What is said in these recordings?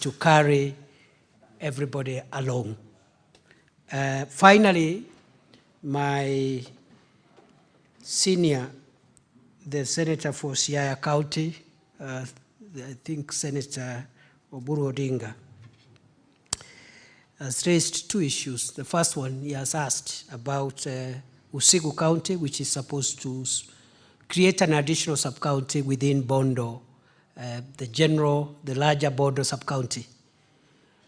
to carry everybody along. Finally, my senior, the senator for Siaya County, I think Senator Oburu Odinga, has raised two issues. The first one, he has asked about Usigu County, which is supposed to create an additional sub-county within Bondo, the larger Bondo sub-county,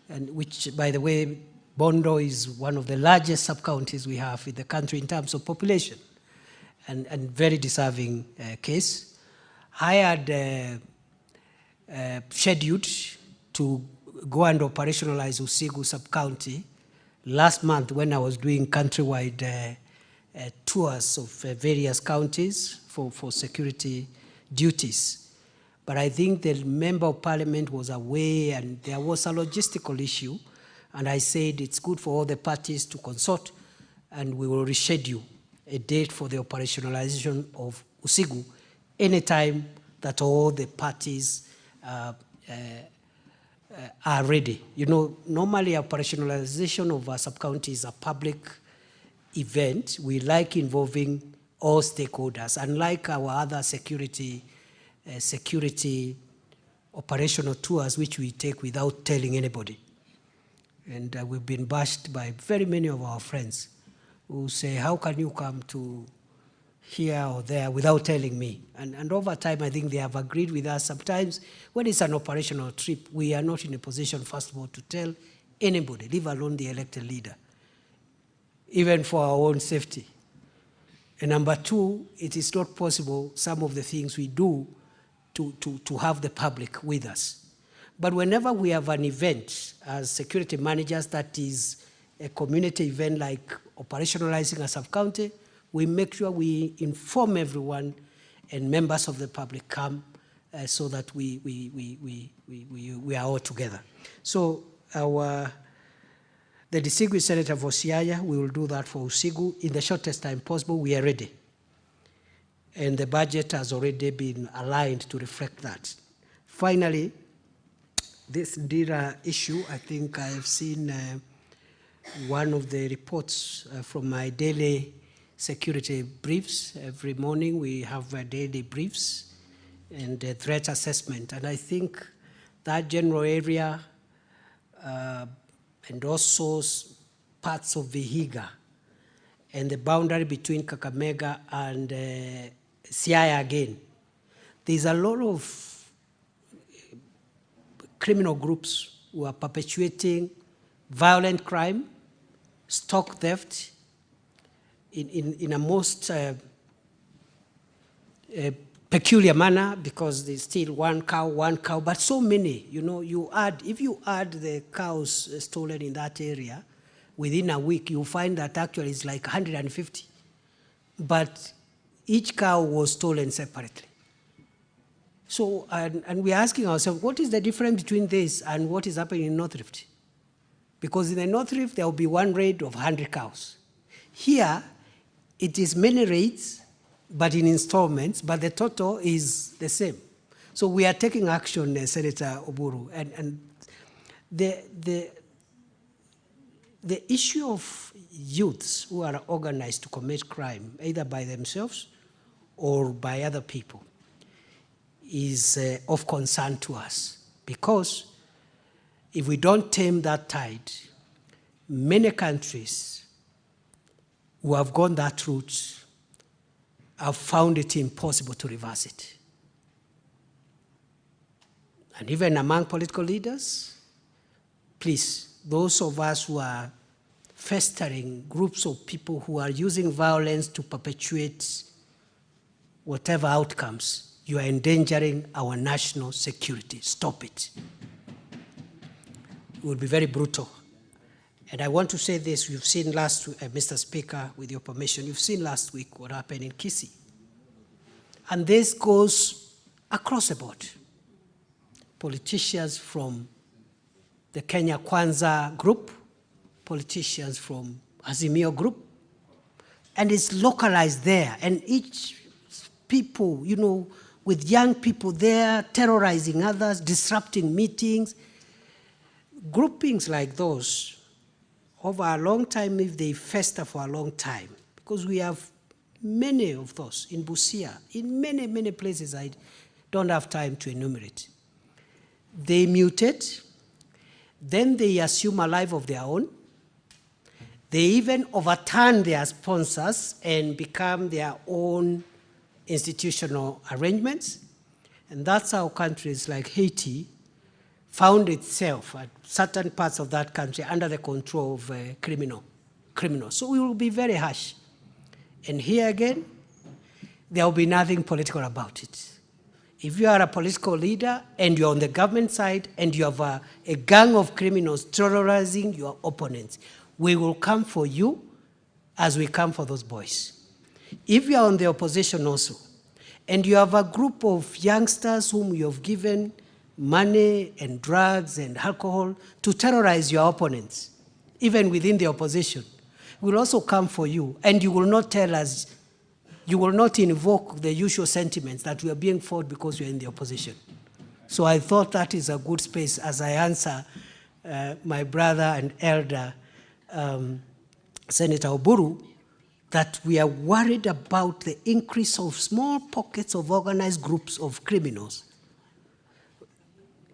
and which, by the way, Bondo is one of the largest sub-counties we have in the country in terms of population, and very deserving case. I had scheduled to go and operationalize Usigu sub-county last month when I was doing countrywide tours of various counties for security duties. But I think the member of parliament was away and there was a logistical issue, and I said it's good for all the parties to consult and we will reschedule a date for the operationalization of Usigu anytime that all the parties are ready. You know, normally operationalization of a sub-county is a public event. We like involving all stakeholders, unlike our other security operational tours, which we take without telling anybody. And we've been bashed by very many of our friends who say, how can you come to here or there without telling me? And over time, I think they have agreed with us. Sometimes when it's an operational trip, we are not in a position, first of all, to tell anybody, leave alone the elected leader, even for our own safety. And number two, it is not possible, some of the things we do, to have the public with us. But whenever we have an event as security managers that is a community event like operationalizing a sub-county, we make sure we inform everyone and members of the public come so that we are all together. So the distinguished senator for Siaya, we will do that for Usigu in the shortest time possible. We are ready. And the budget has already been aligned to reflect that. Finally, this DIRA issue, I think I have seen one of the reports from my daily security briefs. Every morning we have daily briefs and threat assessment. And I think that general area and also parts of Vihiga and the boundary between Kakamega and Siaya again, there's a lot of criminal groups who are perpetuating violent crime, stock theft, in a most peculiar manner, because there's still one cow, but so many, you know, if you add the cows stolen in that area, within a week, you'll find that actually it's like 150. But each cow was stolen separately. So, and we're asking ourselves, what is the difference between this and what is happening in North Rift? Because in the North Rift, there will be one raid of 100 cows. Here, it is many raids, but in installments, but the total is the same. So we are taking action, Senator Oburu, and the issue of youths who are organized to commit crime, either by themselves or by other people, is of concern to us, because if we don't tame that tide, many countries who have gone that route have found it impossible to reverse it. And even among political leaders, please, those of us who are festering groups of people who are using violence to perpetuate whatever outcomes, you are endangering our national security. Stop it. It will be very brutal. And I want to say this, you've seen last week, Mr. Speaker, with your permission, you've seen last week what happened in Kisii. And this goes across the board. Politicians from the Kenya Kwanza group, politicians from Azimio group, and it's localized there. And each people, you know, with young people there, terrorizing others, disrupting meetings. groupings like those, over a long time, if they fester for a long time, because we have many of those in Busia, in many, many places I don't have time to enumerate. They mutate, then they assume a life of their own. They even overturn their sponsors and become their own institutional arrangements. And that's how countries like Haiti found itself at certain parts of that country under the control of criminals. So we will be very harsh. And here again, there will be nothing political about it. If you are a political leader and you're on the government side and you have a gang of criminals terrorizing your opponents, we will come for you as we come for those boys. If you are on the opposition also, and you have a group of youngsters whom you have given money and drugs and alcohol to terrorize your opponents, even within the opposition, will also come for you, and you will not tell us, you will not invoke the usual sentiments that we are being fought because we are in the opposition. So I thought that is a good space as I answer my brother and elder, Senator Oburu, that we are worried about the increase of small pockets of organized groups of criminals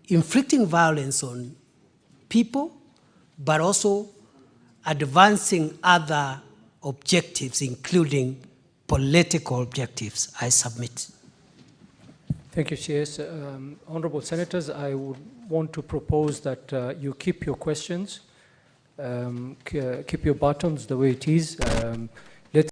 inflicting violence on people, but also advancing other objectives, including political objectives. I submit. Thank you, CS. Honorable Senators, I would want to propose that you keep your questions, keep your buttons the way it is.